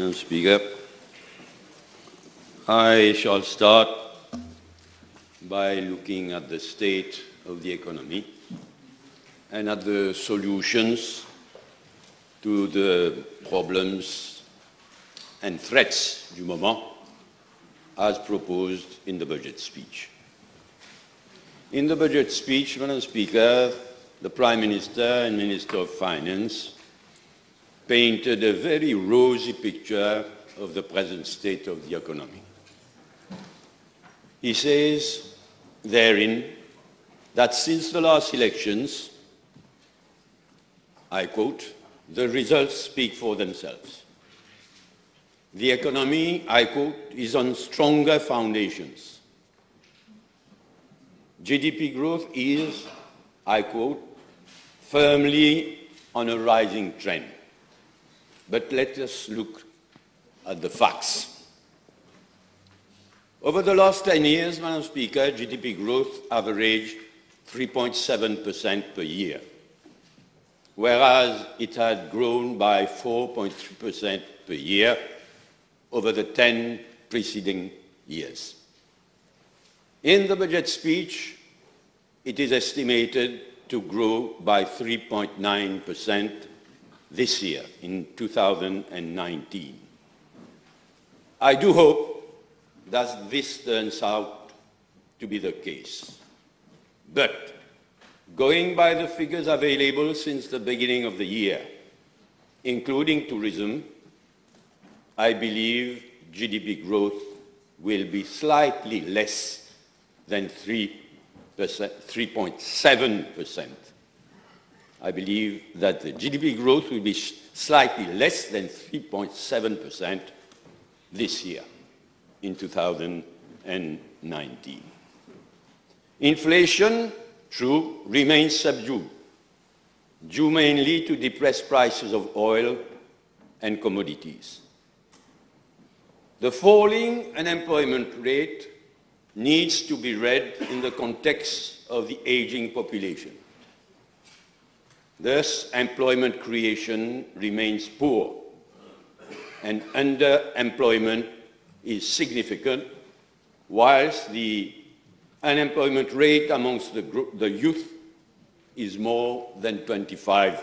Madam Speaker. I shall start by looking at the state of the economy and at the solutions to the problems and threats du moment as proposed in the budget speech. In the budget speech, Madam Speaker, the Prime Minister and Minister of Finance painted a very rosy picture of the present state of the economy. He says therein that since the last elections, I quote, the results speak for themselves. The economy, I quote, is on stronger foundations. GDP growth is, I quote, firmly on a rising trend. But let us look at the facts. Over the last 10 years, Madam Speaker, GDP growth averaged 3.7% per year, whereas it had grown by 4.3% per year over the 10 preceding years. In the budget speech, it is estimated to grow by 3.9% this year, in 2019. I do hope that this turns out to be the case. But going by the figures available since the beginning of the year, including tourism, I believe GDP growth will be slightly less than 3.7%. I believe that the GDP growth will be slightly less than 3.7% this year, in 2019. Inflation, true, remains subdued, due mainly to depressed prices of oil and commodities. The falling unemployment rate needs to be read in the context of the aging population. Thus, employment creation remains poor, and underemployment is significant, whilst the unemployment rate amongst the youth is more than 25%.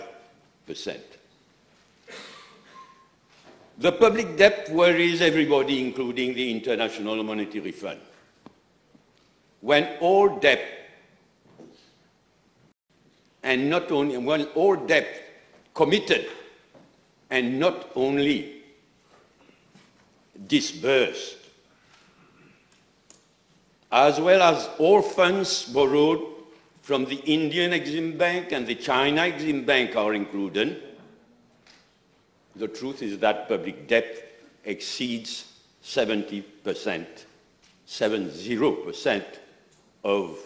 The public debt worries everybody, including the International Monetary Fund. When all debt and not only, when all debt committed and not only disbursed, as well as all funds borrowed from the Indian Exim Bank and the China Exim Bank are included, the truth is that public debt exceeds 70% of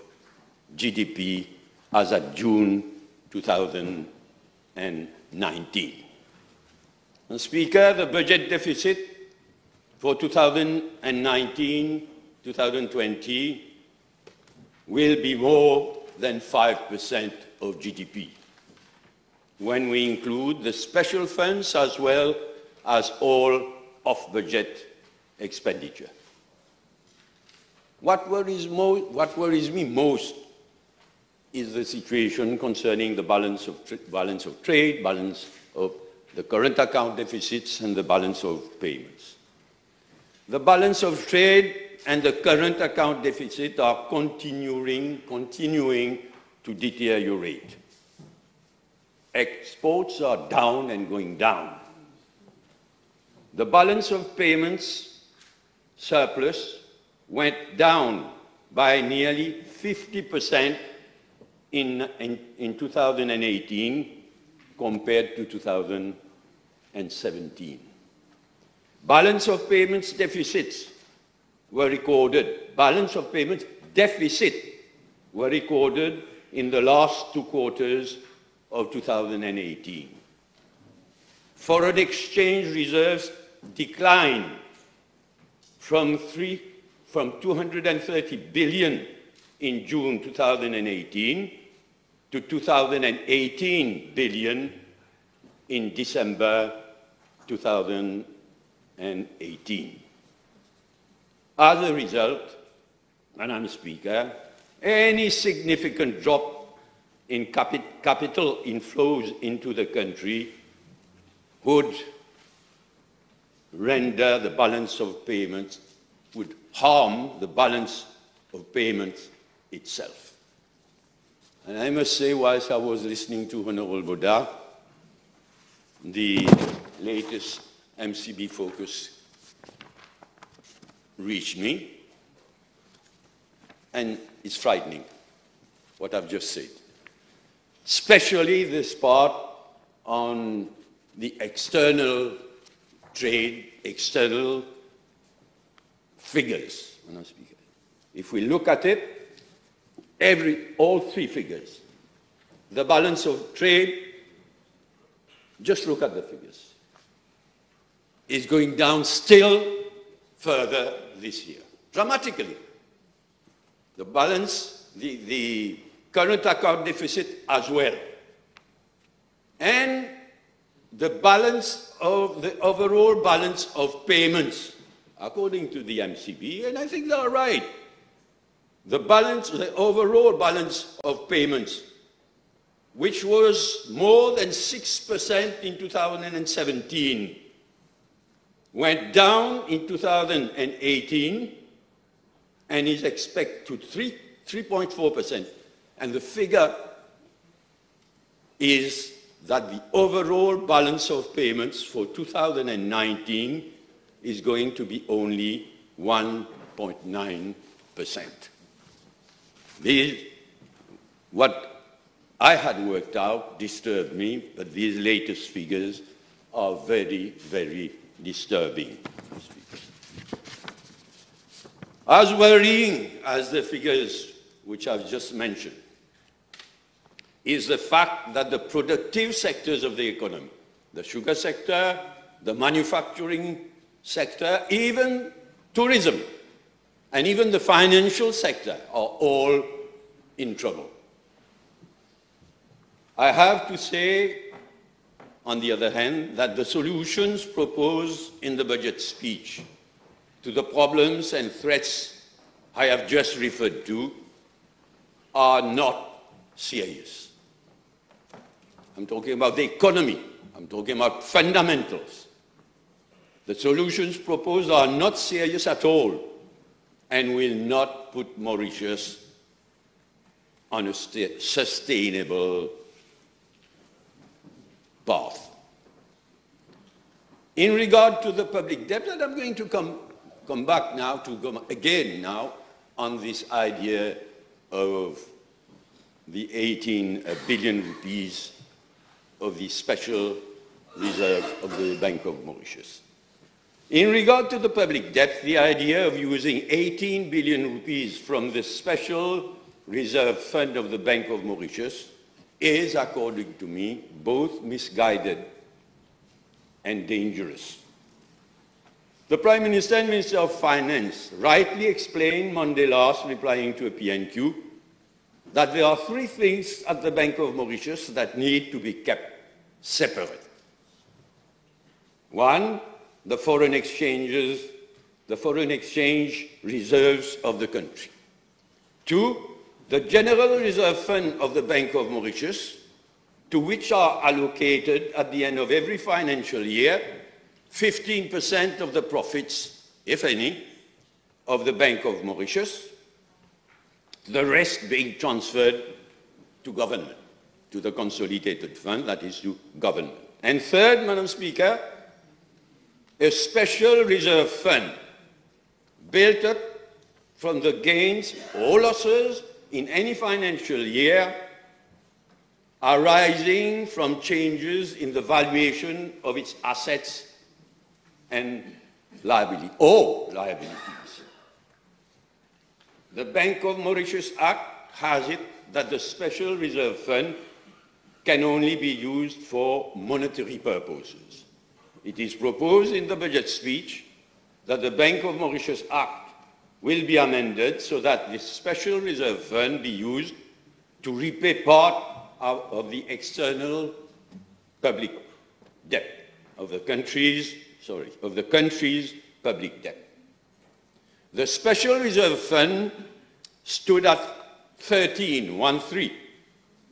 GDP as of June 2019. Mr. Speaker, the budget deficit for 2019-2020 will be more than 5% of GDP when we include the special funds as well as all off-budget expenditure. What worries me most is the situation concerning the balance of trade, balance of the current account deficits, and the balance of payments. The balance of trade and the current account deficit are continuing to deteriorate. Exports are down and going down. The balance of payments surplus went down by nearly 50% in 2018 compared to 2017. Balance of payments deficits were recorded. Balance of payments deficit were recorded in the last 2 quarters of 2018. Foreign exchange reserves declined from 230 billion in June 2018 to 2018 billion in December 2018. 2018. As a result, Madam Speaker, any significant drop in capital inflows into the country would render the balance of payments, would harm the balance of payments itself. And I must say, whilst I was listening to Honorable Boda, the latest MCB focus reached me, and it's frightening, what I've just said. Especially this part on the external trade, external figures. If we look at it, all three figures, the balance of trade, just look at the figures, is going down still further this year, dramatically. The balance, the current account deficit as well. And the balance of the overall balance of payments, according to the MCB, and I think they are right. The balance, the overall balance of payments, which was more than 6% in 2017, went down in 2018 and is expected to 3.4%. And the figure is that the overall balance of payments for 2019 is going to be only 1.9%. What I had worked out disturbed me, but these latest figures are very, very disturbing. As worrying as the figures which I've just mentioned is the fact that the productive sectors of the economy, the sugar sector, the manufacturing sector, even tourism, and even the financial sector are all in trouble. I have to say, on the other hand, that the solutions proposed in the budget speech to the problems and threats I have just referred to are not serious. I'm talking about the economy. I'm talking about fundamentals. The solutions proposed are not serious at all and will not put Mauritius on a sustainable path. In regard to the public debt, and I'm going to come back now to go again now on this idea of the 18 billion rupees of the special reserve of the Bank of Mauritius. In regard to the public debt, the idea of using 18 billion rupees from the special reserve fund of the Bank of Mauritius is, according to me, both misguided and dangerous. The Prime Minister and Minister of Finance rightly explained Monday last, replying to a PNQ, that there are three things at the Bank of Mauritius that need to be kept separate. One, the foreign exchange reserves of the country. Two, the General Reserve Fund of the Bank of Mauritius, to which are allocated at the end of every financial year 15% of the profits, if any, of the Bank of Mauritius, the rest being transferred to government, to the consolidated fund, that is to government. And third, Madam Speaker, a special reserve fund built up from the gains or losses in any financial year arising from changes in the valuation of its assets and liabilities. The Bank of Mauritius Act has it that the Special Reserve Fund can only be used for monetary purposes. It is proposed in the budget speech that the Bank of Mauritius Act will be amended so that this Special Reserve Fund be used to repay part of the external public debt of the countries country's public debt. The Special Reserve Fund stood at 13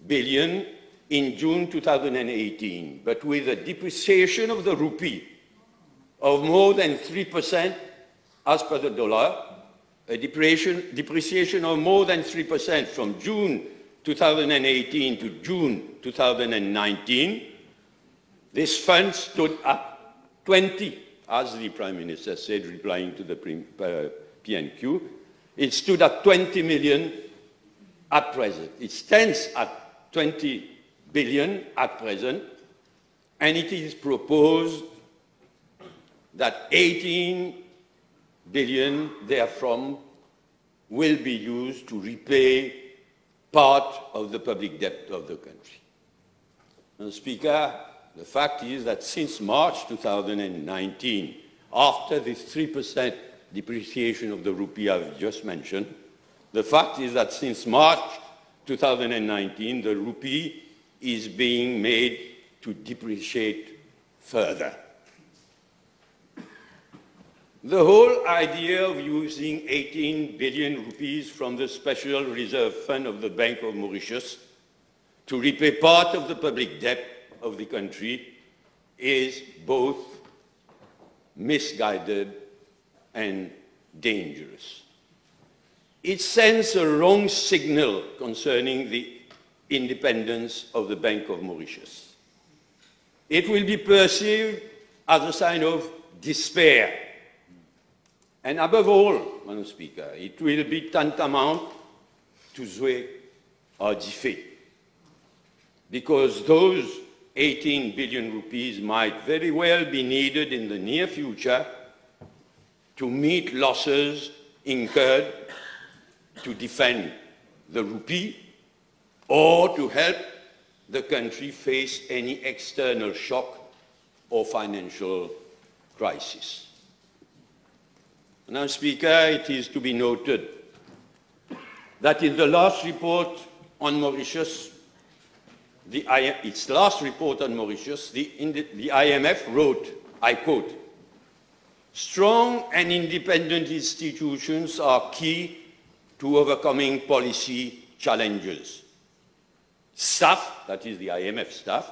billion in June 2018, but with a depreciation of the rupee of more than 3% as per the dollar, a depreciation of more than 3% from June 2018 to June 2019, this fund stood at 20, as the Prime Minister said, replying to the PNQ. It stood at 20 million at present. It stands at 20 billion at present, and it is proposed that 18 billion therefrom will be used to repay part of the public debt of the country. Mr. Speaker, the fact is that since March 2019, after this 3% depreciation of the rupee I've just mentioned, the fact is that since March 2019, the rupee is being made to depreciate further. The whole idea of using 18 billion rupees from the Special Reserve Fund of the Bank of Mauritius to repay part of the public debt of the country is both misguided and dangerous. It sends a wrong signal concerning the independence of the Bank of Mauritius. It will be perceived as a sign of despair. And above all, Madam Speaker, it will be tantamount to jouer à défait, because those 18 billion rupees might very well be needed in the near future to meet losses incurred to defend the rupee or to help the country face any external shock or financial crisis. Madam Speaker, it is to be noted that in the last report on Mauritius, its last report on Mauritius, the IMF wrote, I quote, "Strong and independent institutions are key to overcoming policy challenges. Staff," that is the IMF staff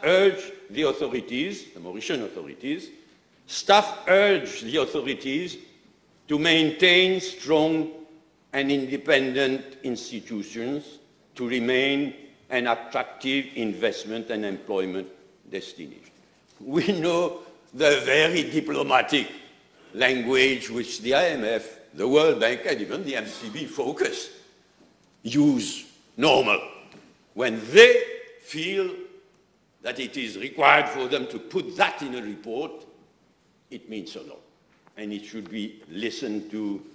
urge the authorities, the Mauritian authorities, staff urge the authorities to maintain strong and independent institutions to remain an attractive investment and employment destination. We know the very diplomatic language which the IMF, the World Bank, and even the MCB focus use normal when they feel that it is required for them to put that in a report. It means a lot, and it should be listened to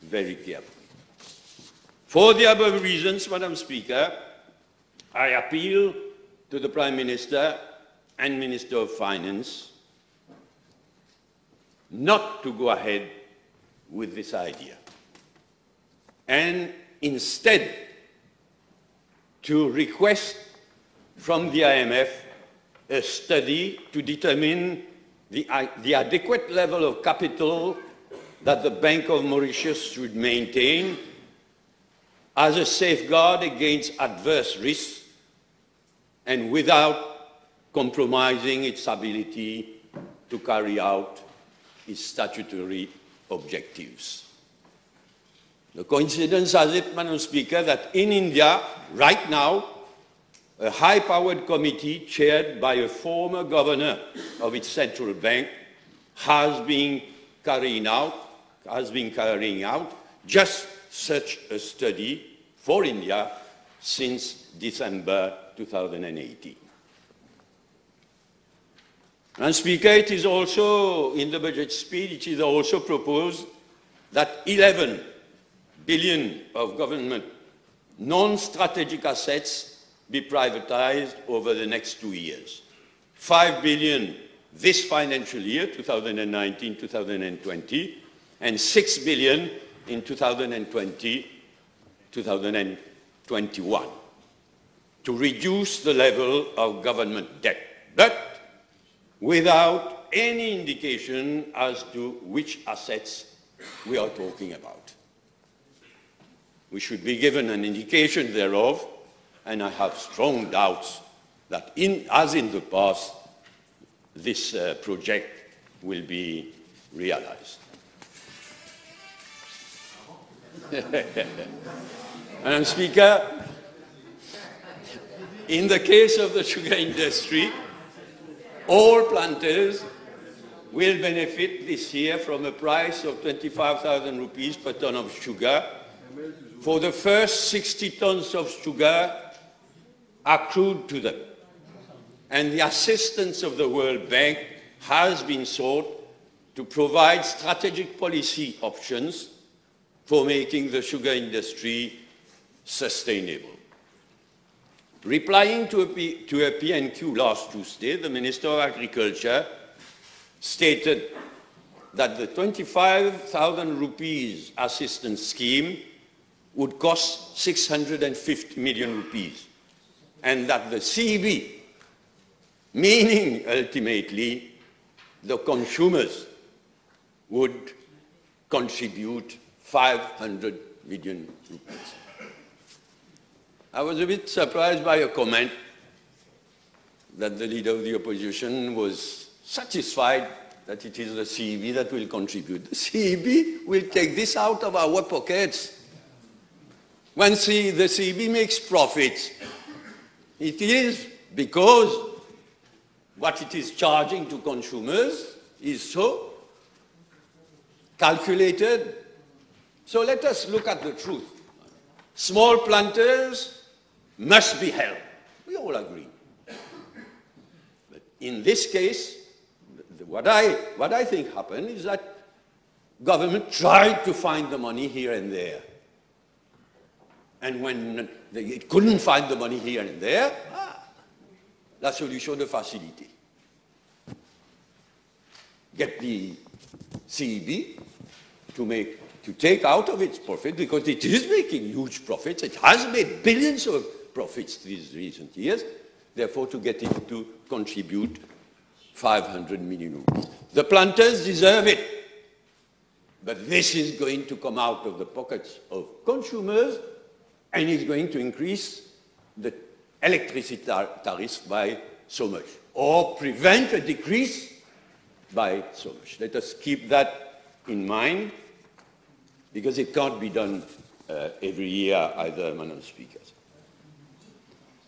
very carefully. For the above reasons, Madam Speaker, I appeal to the Prime Minister and Minister of Finance not to go ahead with this idea, and instead to request from the IMF a study to determine the adequate level of capital that the Bank of Mauritius should maintain as a safeguard against adverse risks and without compromising its ability to carry out its statutory objectives. The coincidence has it, Madam Speaker, that in India, right now, a high-powered committee chaired by a former governor of its central bank has been carrying out just such a study for India since December 2018. Madam Speaker, it is also, in the budget speech, it is also proposed that 11 billion of government non-strategic assets be privatized over the next 2 years. 5 billion this financial year, 2019-2020, and 6 billion in 2020-2021, to reduce the level of government debt, but without any indication as to which assets we are talking about. We should be given an indication thereof, and I have strong doubts that, as in the past, this project will be realized. Madam Speaker, in the case of the sugar industry, all planters will benefit this year from a price of 25,000 rupees per ton of sugar for the first 60 tons of sugar accrued to them. And the assistance of the World Bank has been sought to provide strategic policy options for making the sugar industry sustainable. Replying to a PNQ last Tuesday, the Minister of Agriculture stated that the 25,000 rupees assistance scheme would cost 650 million rupees, and that the CEB, meaning ultimately the consumers, would contribute 500 million rupees. I was a bit surprised by a comment that the leader of the opposition was satisfied that it is the CEB that will contribute. The CEB will take this out of our pockets. When the CEB makes profits, it is because what it is charging to consumers is so calculated. So let us look at the truth. Small planters must be helped. We all agree. But in this case, what I think happened is that government tried to find the money here and there. And when it couldn't find the money here and there, la solution de facilité. Get the CEB to take out of its profit, because it is making huge profits. It has made billions of profits these recent years. Therefore, to get it to contribute 500 million rupees. The planters deserve it. But this is going to come out of the pockets of consumers, and is going to increase the electricity tariffs by so much, or prevent a decrease by so much. Let us keep that in mind, because it can't be done every year either, Madam Speaker.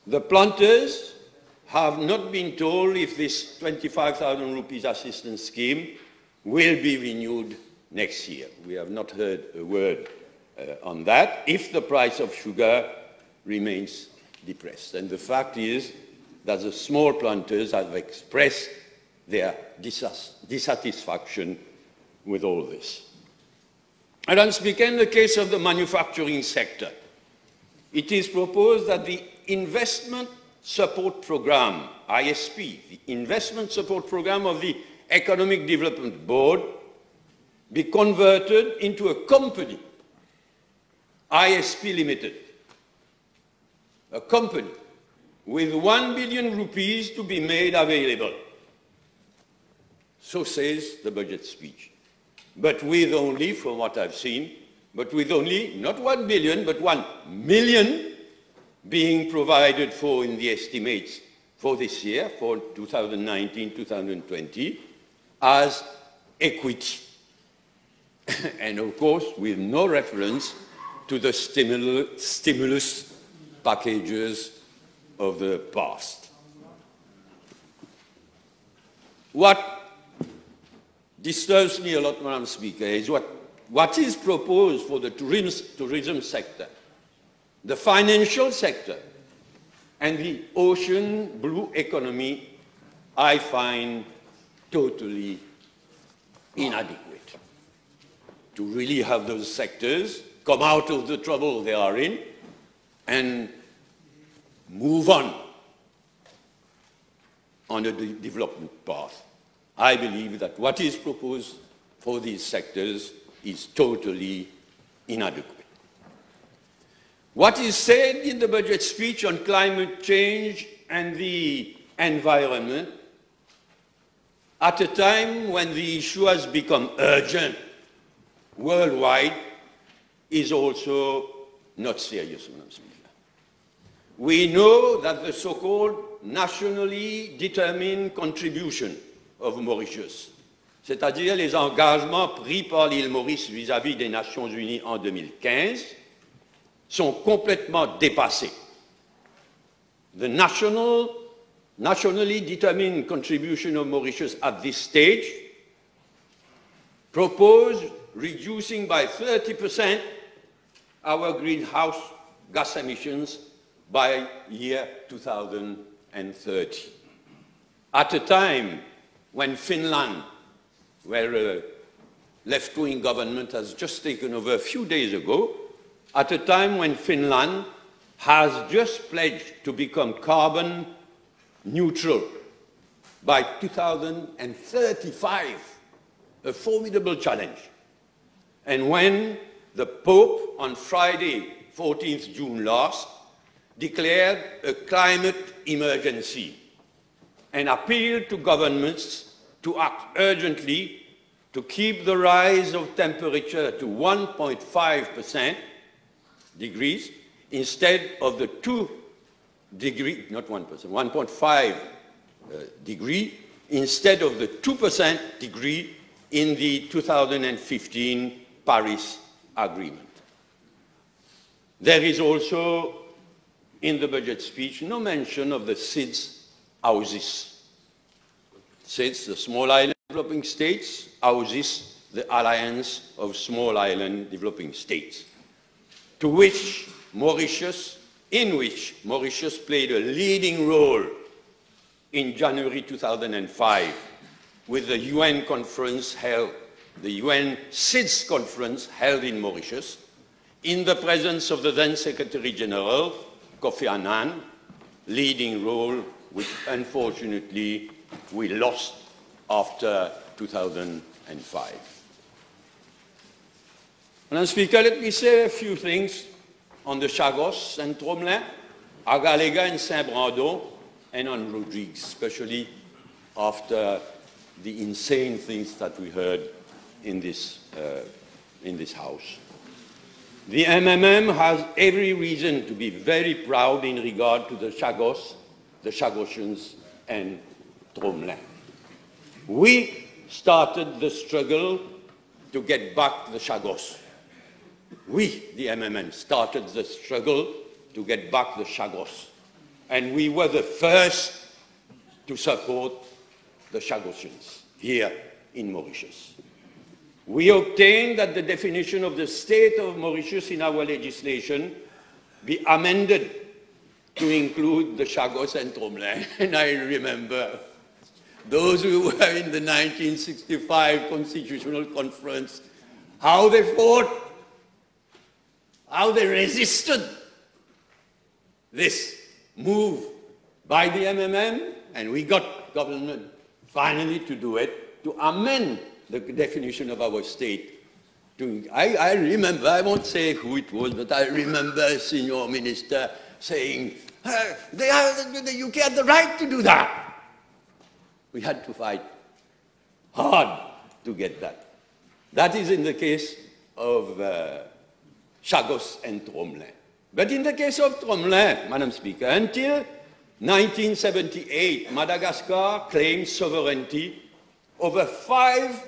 The planters have not been told if this 25,000 rupees assistance scheme will be renewed next year. We have not heard a word on that, if the price of sugar remains depressed. And the fact is that the small planters have expressed their dissatisfaction with all this. Madam Speaker, in the case of the manufacturing sector, it is proposed that the Investment Support Programme, ISP, the Investment Support Programme of the Economic Development Board, be converted into a company, ISP Limited, a company with 1 billion rupees to be made available. So says the budget speech. But with only, from what I've seen, but with only not 1 billion, but 1 million being provided for in the estimates for this year, for 2019-2020, as equity. And of course, with no reference to the stimulus packages of the past. What disturbs me a lot, Madam Speaker, is what is proposed for the tourism sector, the financial sector, and the ocean blue economy, I find totally inadequate. To really have those sectors come out of the trouble they are in and move on a development path. I believe that what is proposed for these sectors is totally inadequate. What is said in the budget speech on climate change and the environment at a time when the issue has become urgent worldwide, is also not serious, Madam Speaker. We know that the so-called nationally determined contribution of Mauritius, c'est-à-dire les engagements pris par l'île Maurice vis-à-vis des Nations Unies en 2015, sont complètement dépassés. The nationally determined contribution of Mauritius at this stage proposed reducing by 30% our greenhouse gas emissions by year 2030. At a time when Finland, where a left-wing government has just taken over a few days ago, at a time when Finland has just pledged to become carbon neutral by 2035, a formidable challenge. And when the Pope on Friday, 14th June last, declared a climate emergency and appealed to governments to act urgently to keep the rise of temperature to 1.5 degrees instead of the 2 degree, not 1%, 1.5 degree instead of the 2% degree in the 2015 Paris Agreement. There is also in the budget speech no mention of the SIDS houses. SIDS, the Small Island Developing States, houses the Alliance of Small Island Developing States, in which Mauritius played a leading role in January 2005 with the UN conference held, the UN SIDS conference held in Mauritius, in the presence of the then Secretary General, Kofi Annan, leading role which unfortunately we lost after 2005. Madam Speaker, let me say a few things on the Chagos and Tromelin, Agalega and Saint-Brandon, and on Rodrigues, especially after the insane things that we heard in this House. The MMM has every reason to be very proud in regard to the Chagos, the Chagosians, and Tromelin. We started the struggle to get back the Chagos. We, the MMN, started the struggle to get back the Chagos. And we were the first to support the Chagosians here in Mauritius. We obtained that the definition of the state of Mauritius in our legislation be amended to include the Chagos and Tromelin. And I remember those who were in the 1965 Constitutional Conference, how they fought, how they resisted this move by the MMM, and we got government finally to do it, to amend the definition of our state. I remember, I won't say who it was, but I remember a senior minister saying, the UK had the right to do that. We had to fight hard to get that. That is in the case of Chagos and Tromelin. But in the case of Tromelin, Madam Speaker, until 1978, Madagascar claimed sovereignty over 5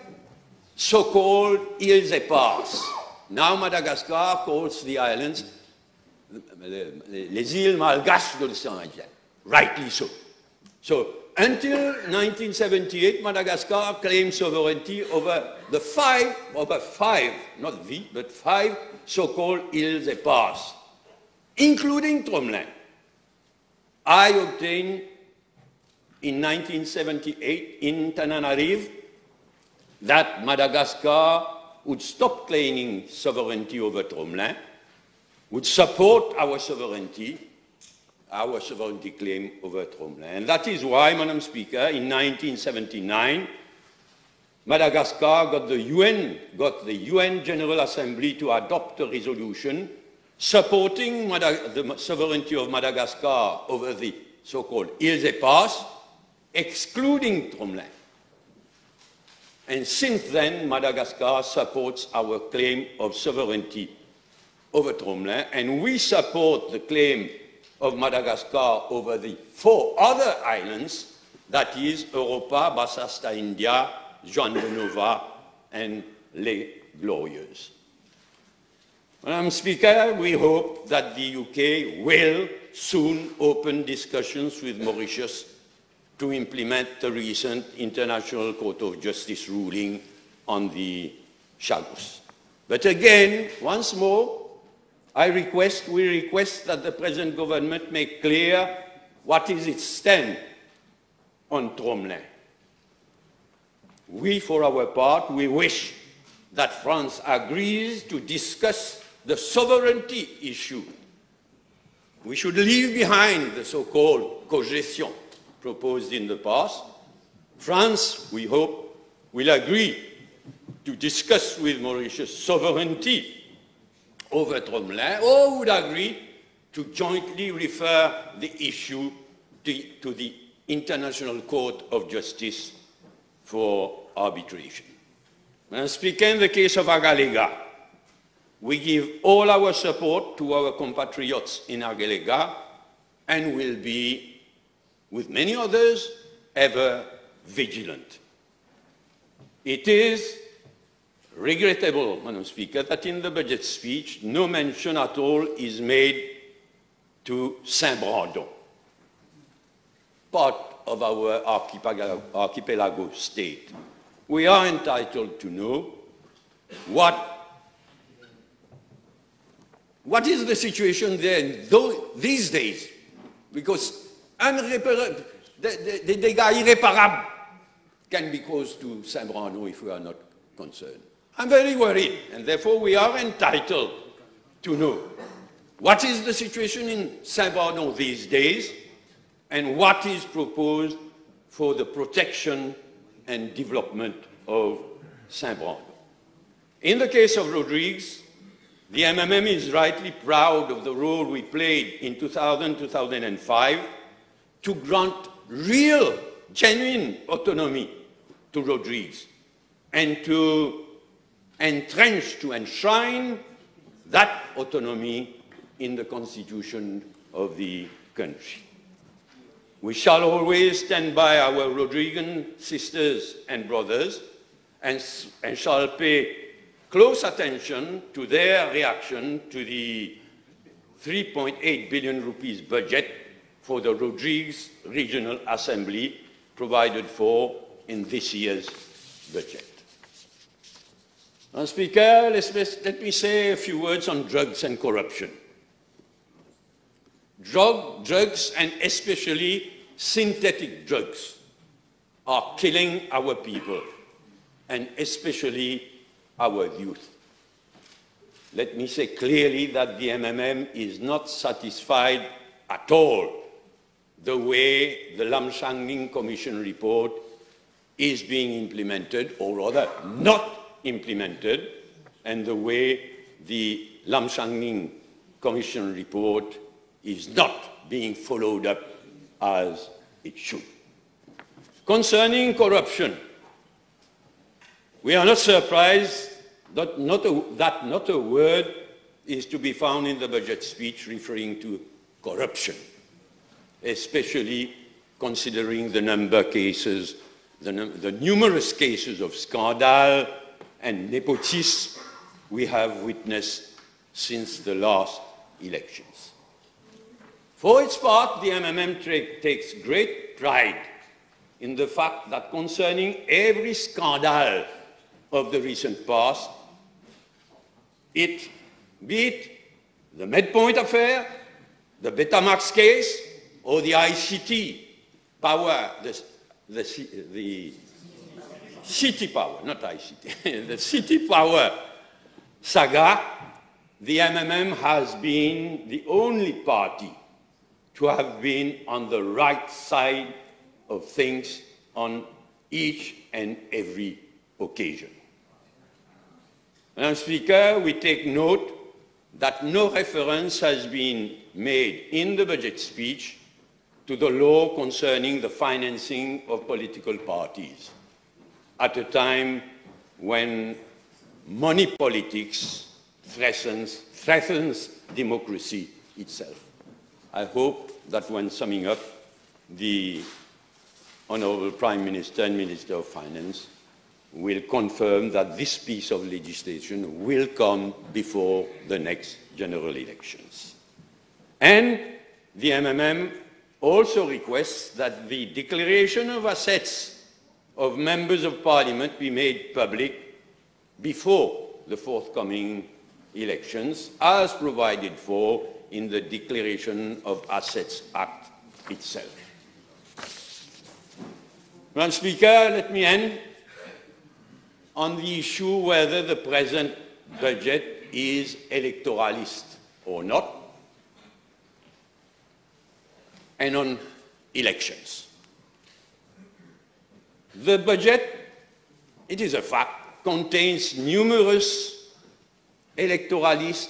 so-called îles éparses. Now Madagascar calls the islands les îles malgaches de l'océan Indien. Rightly so. So until 1978, Madagascar claimed sovereignty over the 5, not the, but 5 so-called îles éparses, including Tromelin. I obtained in 1978 in Tananarive that Madagascar would stop claiming sovereignty over Tromelin, would support our sovereignty claim over Tromelin. And that is why, Madam Speaker, in 1979, Madagascar got the UN General Assembly to adopt a resolution supporting the sovereignty of Madagascar over the so-called îles éparses, excluding Tromelin. And since then, Madagascar supports our claim of sovereignty over Tromlin, and we support the claim of Madagascar over the 4 other islands, that is Europa, Basasta India, Juan de Nova, and Les Glorieuses. Madam Speaker, we hope that the UK will soon open discussions with Mauritius to implement the recent International Court of Justice ruling on the Chagos. But again, once more, we request that the present government make clear what is its stand on Tromlin. We, for our part, we wish that France agrees to discuss the sovereignty issue. We should leave behind the so-called cogestion proposed in the past. France, we hope, will agree to discuss with Mauritius sovereignty over Tromlin, or would agree to jointly refer the issue to the International Court of Justice for arbitration. Madam Speaker, in the case of Agalega, we give all our support to our compatriots in Agalega and will be, with many others, ever vigilant. It is regrettable, Madam Speaker, that in the budget speech no mention at all is made to Saint-Brandon, part of our archipelago state. We are entitled to know what is the situation there these days, because the dégâts irréparables can be caused to Saint-Brandon if we are not concerned. I'm very worried, and therefore we are entitled to know what is the situation in Saint-Brandon these days and what is proposed for the protection and development of Saint-Brandon. In the case of Rodrigues, the MMM is rightly proud of the role we played in 2000-2005 to grant real, genuine autonomy to Rodrigues and to enshrine that autonomy in the constitution of the country. We shall always stand by our Rodriguan sisters and brothers and shall pay close attention to their reaction to the 3.8 billion rupees budget for the Rodrigues Regional Assembly provided for in this year's budget. Madam Speaker, let me say a few words on drugs and corruption. Drugs, and especially synthetic drugs, are killing our people, and especially our youth. Let me say clearly that the MMM is not satisfied at all the way the Lam Shangning Commission report is being implemented, or rather not implemented, and the way the Lam Shangning Commission report is not being followed up as it should. Concerning corruption, we are not surprised that not a word is to be found in the budget speech referring to corruption, especially considering the numerous cases of scandal and nepotism we have witnessed since the last elections. For its part, the MMM takes great pride in the fact that concerning every scandal of the recent past, be it the MedPoint affair, the Betamax case, or the ICT power, the city power, not ICT, the city power saga, the MMM has been the only party to have been on the right side of things on each and every occasion. Madam Speaker, we take note that no reference has been made in the budget speech to the law concerning the financing of political parties. at a time when money politics threatens democracy itself. I hope that when summing up, the Honourable Prime Minister and Minister of Finance will confirm that this piece of legislation will come before the next general elections. And the MMM also requests that the declaration of assets of members of Parliament be made public before the forthcoming elections, as provided for in the Declaration of Assets Act itself. Madam Speaker, let me end on the issue whether the present budget is electoralist or not, and on elections. The budget, it is a fact, contains numerous electoralist,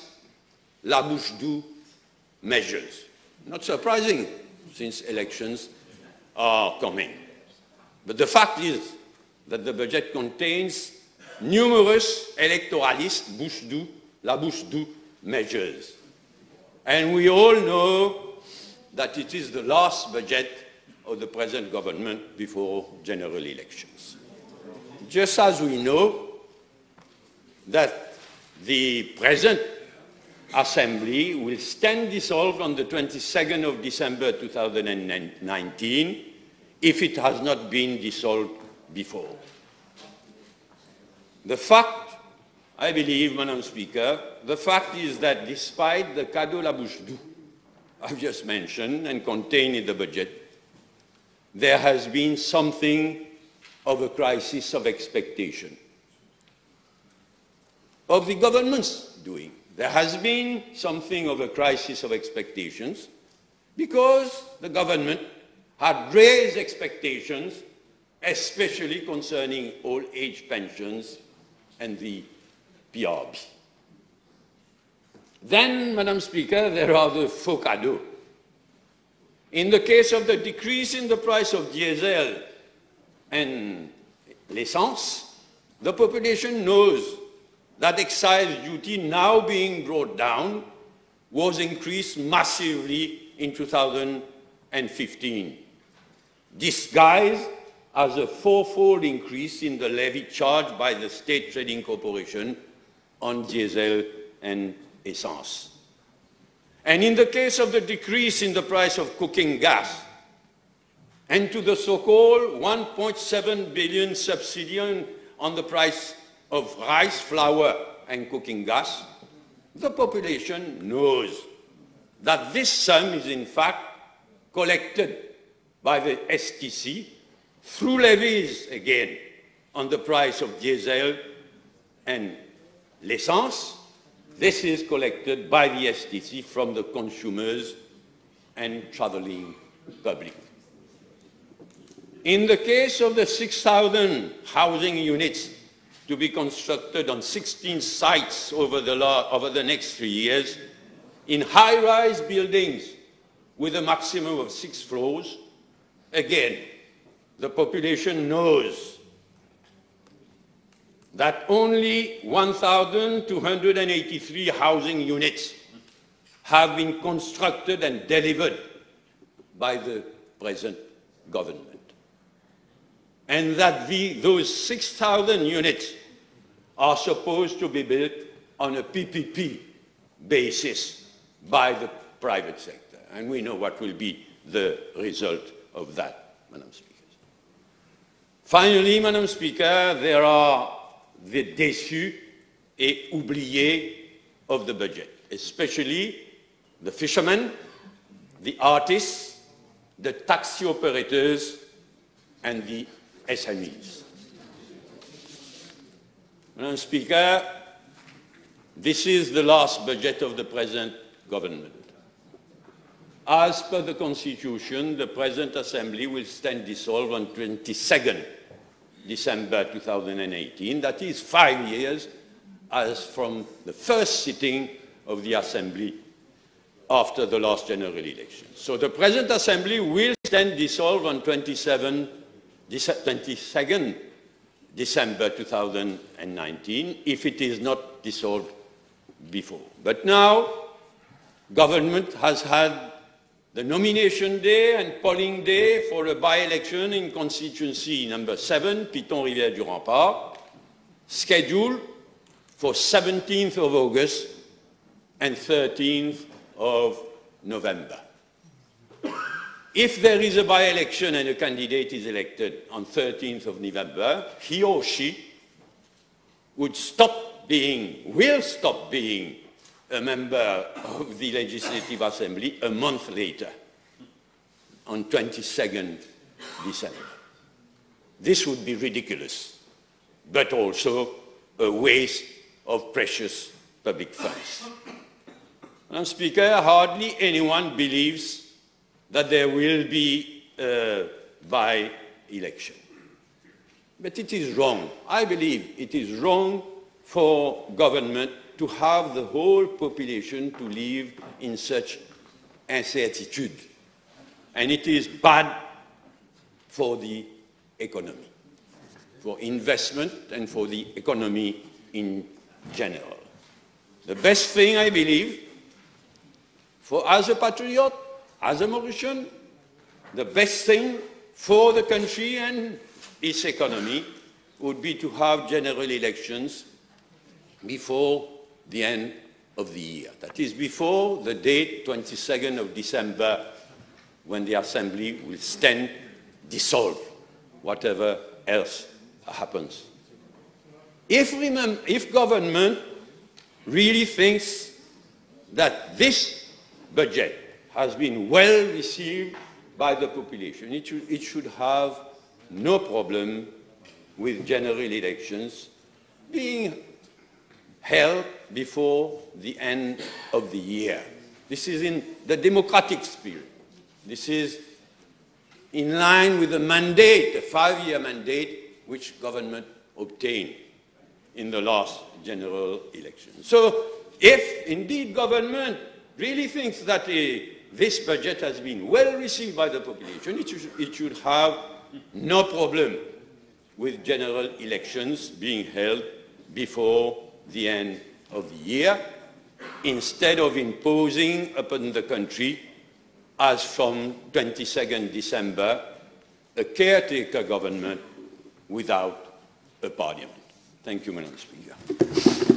la bouche douce measures. Not surprising, since elections are coming. But the fact is that the budget contains numerous electoralist, la bouche douce measures. And we all know that it is the last budget of the present government before general elections. Just as we know that the present Assembly will stand dissolved on the 22nd of December 2019 if it has not been dissolved before. The fact, I believe, Madam Speaker, the fact is that despite the cadeau la bouche douce I've just mentioned and contained in the budget, there has been something of a crisis of expectation of the government's doing. There has been something of a crisis of expectations because the government had raised expectations, especially concerning old age pensions and the PRB. Then, Madam Speaker, there are the faux cadeaux. In the case of the decrease in the price of diesel and l'essence, the population knows that excise duty, now being brought down, was increased massively in 2015, disguised as a fourfold increase in the levy charged by the State Trading Corporation on diesel and essence. And in the case of the decrease in the price of cooking gas, and to the so-called 1.7 billion subsidy on the price of rice, flour, and cooking gas, the population knows that this sum is in fact collected by the STC through levies again on the price of diesel and l'essence. This is collected by the STC from the consumers and traveling public. In the case of the 6,000 housing units to be constructed on 16 sites over the next 3 years, in high-rise buildings with a maximum of 6 floors, again, the population knows that only 1,283 housing units have been constructed and delivered by the present government, and that those 6,000 units are supposed to be built on a PPP basis by the private sector. And we know what will be the result of that, Madam Speaker. Finally, Madam Speaker, there are the déçus et oubliés of the budget, especially the fishermen, the artists, the taxi operators, and the SMEs. Madam Speaker, this is the last budget of the present government. As per the Constitution, the present Assembly will stand dissolved on 22nd December 2018, that is 5 years as from the first sitting of the Assembly after the last general election. So the present Assembly will stand dissolved on 22nd December 2019 if it is not dissolved before. But now, government has had the nomination day and polling day for a by-election in constituency number 7, Piton-Rivière-du-Rempart, scheduled for 17th of August and 13th of November. If there is a by-election and a candidate is elected on 13th of November, he or she will stop being a member of the Legislative Assembly a month later, on 22nd December. This would be ridiculous, but also a waste of precious public funds. Madam Speaker, hardly anyone believes that there will be a by-election. But it is wrong. I believe it is wrong for government to have the whole population to live in such incertitude. And it is bad for the economy, for investment and for the economy in general. The best thing, I believe, as a patriot, as a Mauritian, the best thing for the country and its economy would be to have general elections before the end of the year. That is, before the date 22nd of December, when the Assembly will stand dissolved, whatever else happens. If government really thinks that this budget has been well received by the population, it should have no problem with general elections being held before the end of the year. This is in the democratic spirit. This is in line with the mandate, the 5-year mandate, which government obtained in the last general election. So if indeed government really thinks that this budget has been well received by the population, it should have no problem with general elections being held before the end of the year, instead of imposing upon the country, as from 22nd December, a caretaker government without a parliament. Thank you, Madam Speaker.